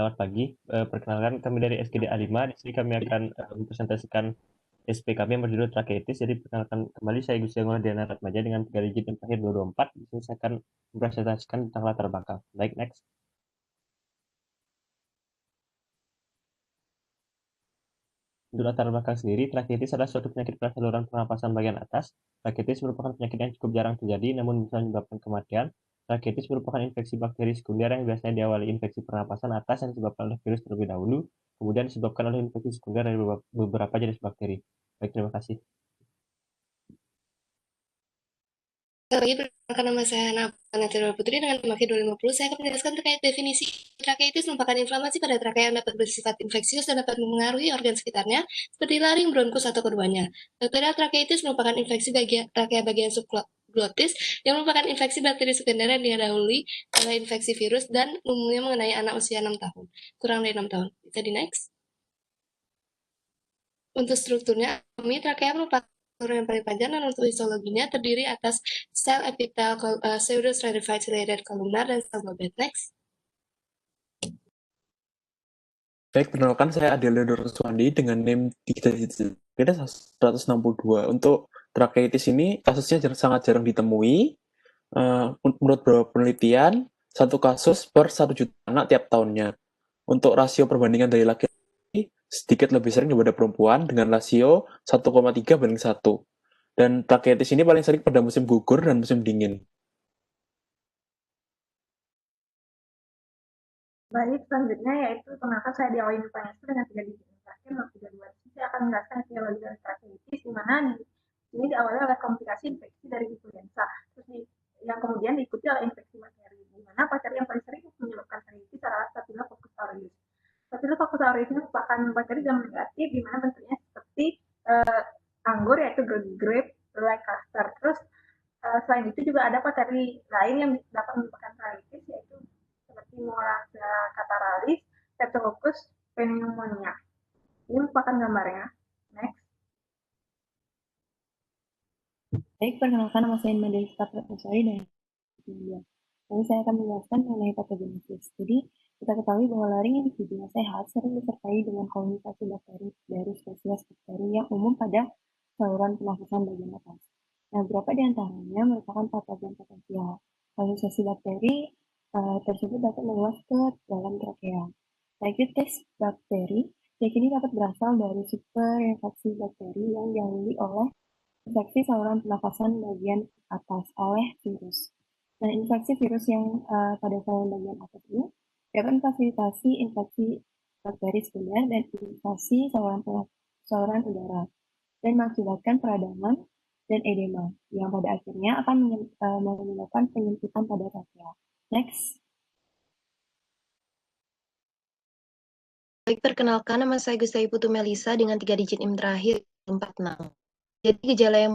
Selamat pagi. Perkenalkan kami dari SGD A5. Di sini kami akan mempresentasikan SP kami yang berjudul Trakeitis. Jadi perkenalkan kembali saya Gus Yangola Diana Ratmaja dengan 3 digit yang terakhir 224. Di sini saya akan mempresentasikan tentang latar belakang. Baik, next. Untuk latar belakang sendiri, trakeitis adalah suatu penyakit pada saluran pernapasan bagian atas. Trakeitis merupakan penyakit yang cukup jarang terjadi, namun bisa menyebabkan kematian. Trakeitis merupakan infeksi bakteri sekunder yang biasanya diawali infeksi pernapasan atas yang disebabkan oleh virus terlebih dahulu, kemudian disebabkan oleh infeksi sekunder dari beberapa jenis bakteri. Baik, terima kasih. Selamat pagi, perkenalkan nama saya Natsira Putri dengan Maki 250. Saya akan menjelaskan terkait definisi trakeitis merupakan inflamasi pada trakea yang dapat bersifat infeksius dan dapat memengaruhi organ sekitarnya, seperti laring, bronkus, atau keduanya. Bakterial trakeitis merupakan infeksi trakea bagian subglotis yang merupakan infeksi bakteri sekunder yang didahului oleh infeksi virus dan umumnya mengenai anak usia 6 tahun, kurang dari 6 tahun. Bisa di next? Untuk strukturnya, trakea merupakan struktur yang paling panjang dan untuk histologinya terdiri atas sel epitel pseudostratified ciliated columnar dan sel globate. Next. Baik, perkenalkan saya Adel Ruswandi dengan NIM 162. Untuk trakeitis ini kasusnya sangat jarang ditemui. Menurut beberapa penelitian, satu kasus per 1 juta anak tiap tahunnya. Untuk rasio perbandingan dari laki-laki sedikit lebih sering daripada perempuan dengan rasio 1,3:1. Dan trakeitis ini paling sering pada musim gugur dan musim dingin. Baik, selanjutnya yaitu kenapa saya diawali pertanyaan itu dengan 3 digit terakhir 032. Saya akan menjelaskan etiologi dari trakeitis di mana ini diawali oleh komplikasi infeksi dari influenza. Terus yang kemudian diikuti oleh infeksi bakteri. Di mana bakteri yang paling sering menyebabkan trakeitis adalah Staphylococcus aureus. Staphylococcus aureus ini merupakan bakteri gram negatif di mana bentuknya seperti anggur yaitu grape like cluster. Terus selain itu juga ada bakteri lain yang dapat menyebabkan trakeitis yaitu seperti Molassa cataralis, Streptococcus pneumonia. Ini merupakan gambarnya. Next. Baik, perkenalkan nama saya Madelisa Pratmasari dari India. Lalu saya akan menjelaskan mengenai patogenesis. Jadi, kita ketahui bahwa laring individu yang sehat sering disertai dengan kolonisasi bakteri dari spesies bakteri yang umum pada saluran pernafasan bagian atas. Nah, beberapa di antaranya merupakan patogen potensial. Kolonisasi bakteri tersebut dapat meluas ke dalam trakea. Trakeitis bakteri yakini dapat berasal dari superinfeksi bakteri yang didahului oleh infeksi saluran pernafasan bagian atas oleh virus. Nah, infeksi virus yang pada saluran bagian atas ini dapat memfasilitasi infeksi bakteri sekunder dan invasi saluran udara dan mengakibatkan peradangan dan edema yang pada akhirnya akan menyebabkan penyempitan pada trakea. Next. Baik, perkenalkan nama saya Gustai Putu Melisa dengan 3 digit NIM terakhir 46. Jadi gejala yang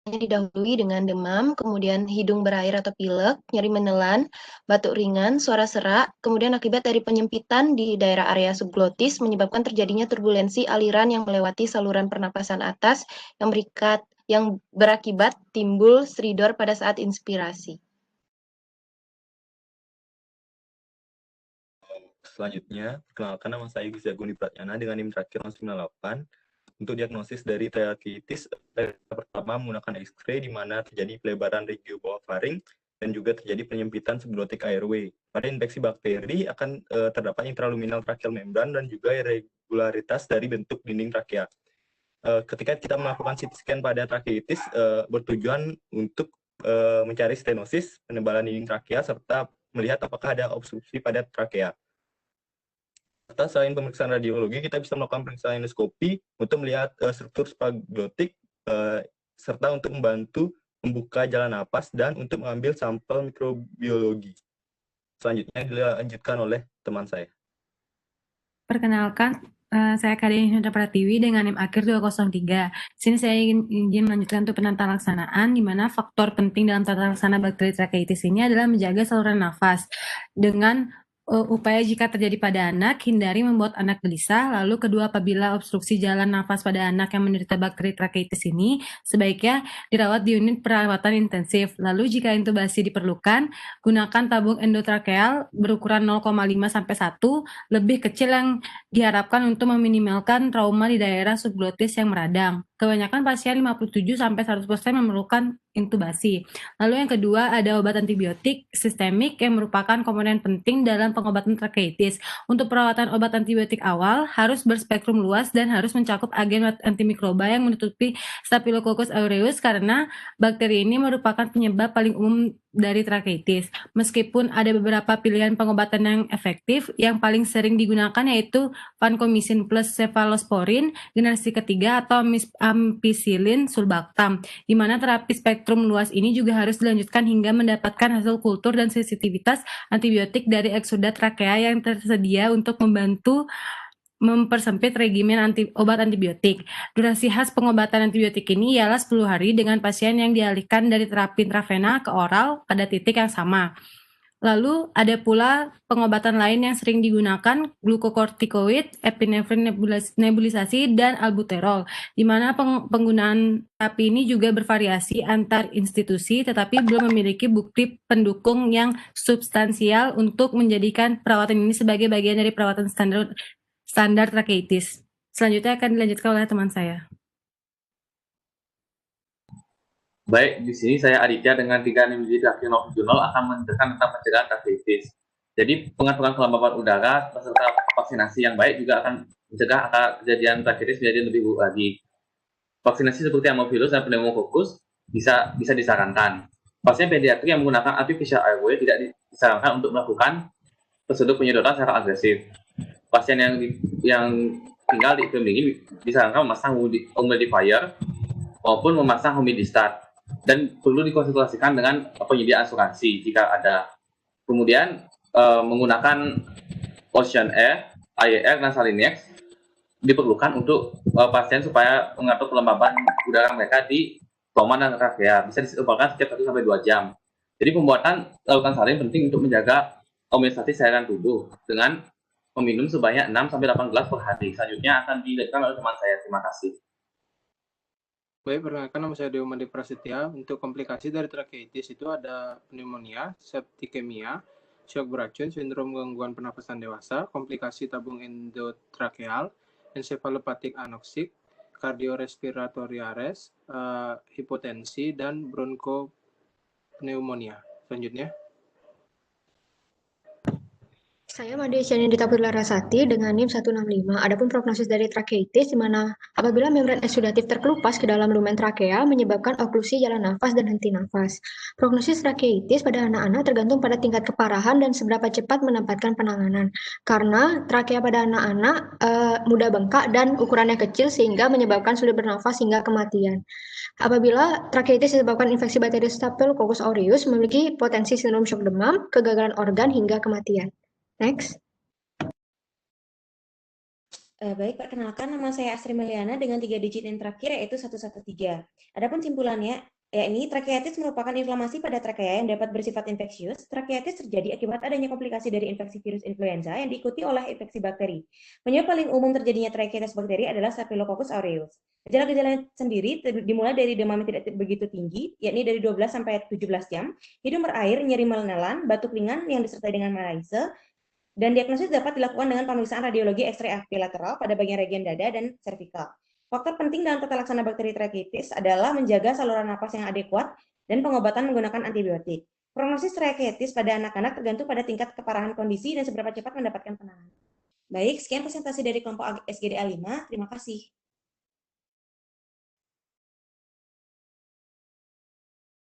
didahului dengan demam, kemudian hidung berair atau pilek, nyeri menelan, batuk ringan, suara serak, kemudian akibat dari penyempitan di daerah area subglotis menyebabkan terjadinya turbulensi aliran yang melewati saluran pernapasan atas yang berakibat timbul stridor pada saat inspirasi. Selanjutnya, perkenalkan nama saya Gus Yaguni Pratyana dengan NIM terakhir 98. Untuk diagnosis dari trakeitis, pertama menggunakan X-ray di mana terjadi pelebaran regio bawah faring dan juga terjadi penyempitan subglotic airway. Pada infeksi bakteri akan terdapat intraluminal tracheal membran dan juga irregularitas dari bentuk dinding trakea. Ketika kita melakukan CT scan pada trakeitis, bertujuan untuk mencari stenosis, penebalan dinding trakea, serta melihat apakah ada obstruksi pada trakea. Serta selain pemeriksaan radiologi, kita bisa melakukan pemeriksaan endoskopi untuk melihat struktur spaglotik, serta untuk membantu membuka jalan napas dan untuk mengambil sampel mikrobiologi. Selanjutnya dilanjutkan oleh teman saya. Perkenalkan, saya Kadin Hinda Pratiwi dengan NIM akhir 203. Sini saya ingin melanjutkan untuk penata laksanaan, di mana faktor penting dalam tata laksana bakteri trakeitis ini adalah menjaga saluran nafas dengan upaya jika terjadi pada anak, hindari membuat anak gelisah. Lalu kedua, apabila obstruksi jalan nafas pada anak yang menderita bakteri trakeitis ini, sebaiknya dirawat di unit perawatan intensif. Lalu jika intubasi diperlukan, gunakan tabung endotrakeal berukuran 0,5 sampai 1, lebih kecil yang diharapkan untuk meminimalkan trauma di daerah subglotis yang meradang. Kebanyakan pasien 57 sampai 100% memerlukan intubasi. Lalu yang kedua ada obat antibiotik sistemik yang merupakan komponen penting dalam pengobatan trakeitis. Untuk perawatan obat antibiotik awal harus berspektrum luas dan harus mencakup agen antimikroba yang menutupi Staphylococcus aureus karena bakteri ini merupakan penyebab paling umum dari trakeitis. Meskipun ada beberapa pilihan pengobatan yang efektif, yang paling sering digunakan yaitu vancomycin plus cephalosporin generasi ketiga atau ampicillin sulbactam, di mana terapi spektrum luas ini juga harus dilanjutkan hingga mendapatkan hasil kultur dan sensitivitas antibiotik dari eksudat trakea yang tersedia untuk membantu mempersempit regimen obat antibiotik. Durasi khas pengobatan antibiotik ini ialah 10 hari dengan pasien yang dialihkan dari terapi intravena ke oral pada titik yang sama. Lalu ada pula pengobatan lain yang sering digunakan, glukokortikoid, epinefrin nebulisasi, dan albuterol, di mana penggunaan terapi ini juga bervariasi antar institusi, tetapi belum memiliki bukti pendukung yang substansial untuk menjadikan perawatan ini sebagai bagian dari perawatan standar trakeitis. Selanjutnya akan dilanjutkan oleh teman saya. Baik, di sini saya Aditya dengan 3 mili Daclofenol akan menjelaskan tentang pencegahan trakeitis. Jadi pengaturan kelembapan udara beserta vaksinasi yang baik juga akan mencegah angka kejadian trakeitis menjadi lebih buruk lagi. Vaksinasi seperti Haemophilus dan Pneumococcus bisa disarankan. Pasien pediatri yang menggunakan artificial airway tidak disarankan untuk melakukan prosedur penyedotan secara agresif. Pasien yang tinggal di iklim dingin disarankan memasang humidifier maupun memasang humidistat, dan perlu dikonsultasikan dengan penyedia asuransi jika ada. Kemudian menggunakan Ocean Air, IAR, dan Salinex diperlukan untuk pasien supaya mengatur kelembaban udara mereka di pulmonan dan trakea. Bisa disebarkan setiap 1-2 jam. Jadi pembuatan larutan salin penting untuk menjaga homeostatis cairan tubuh dengan meminum sebanyak 6-8 gelas per hari. Selanjutnya akan dilakukan oleh teman saya. Terima kasih. Baik, perkenalkan nama saya Dewa Mandi Prasetya. Untuk komplikasi dari trakeitis itu ada pneumonia, septikemia, shock beracun, sindrom gangguan pernapasan dewasa, komplikasi tabung endotrakeal, encephalopathik anoksik, cardiorespiratory arrest, hipotensi, dan bronchopneumonia. Selanjutnya. Saya Made Syanidita Larasati dengan NIM 165. Adapun prognosis dari trakeitis di mana apabila membran eksudatif terkelupas ke dalam lumen trakea menyebabkan oklusi jalan nafas dan henti nafas. Prognosis trakeitis pada anak-anak tergantung pada tingkat keparahan dan seberapa cepat mendapatkan penanganan. Karena trakea pada anak-anak mudah bengkak dan ukurannya kecil sehingga menyebabkan sulit bernafas hingga kematian. Apabila trakeitis disebabkan infeksi bakteri Staphylococcus aureus memiliki potensi sindrom shock demam, kegagalan organ hingga kematian. Next. Baik, perkenalkan nama saya Astri Meliana dengan 3 digit yang terakhir yaitu 113. Adapun simpulannya, yakni trakeitis merupakan inflamasi pada trakea yang dapat bersifat infeksius. Trakeitis terjadi akibat adanya komplikasi dari infeksi virus influenza yang diikuti oleh infeksi bakteri. Penyebab paling umum terjadinya trakeitis bakteri adalah Staphylococcus aureus. Gejala-gejala sendiri dimulai dari demam yang tidak begitu tinggi, yakni dari 12 sampai 17 jam, hidung berair, nyeri menelan, batuk ringan yang disertai dengan malaise, dan diagnosis dapat dilakukan dengan pemeriksaan radiologi X-ray bilateral pada bagian region dada dan servikal. Faktor penting dalam tata laksana bakteri trakeitis adalah menjaga saluran napas yang adekuat dan pengobatan menggunakan antibiotik. Prognosis trakeitis pada anak-anak tergantung pada tingkat keparahan kondisi dan seberapa cepat mendapatkan penanganan. Baik, sekian presentasi dari kelompok SGDA 5. Terima kasih.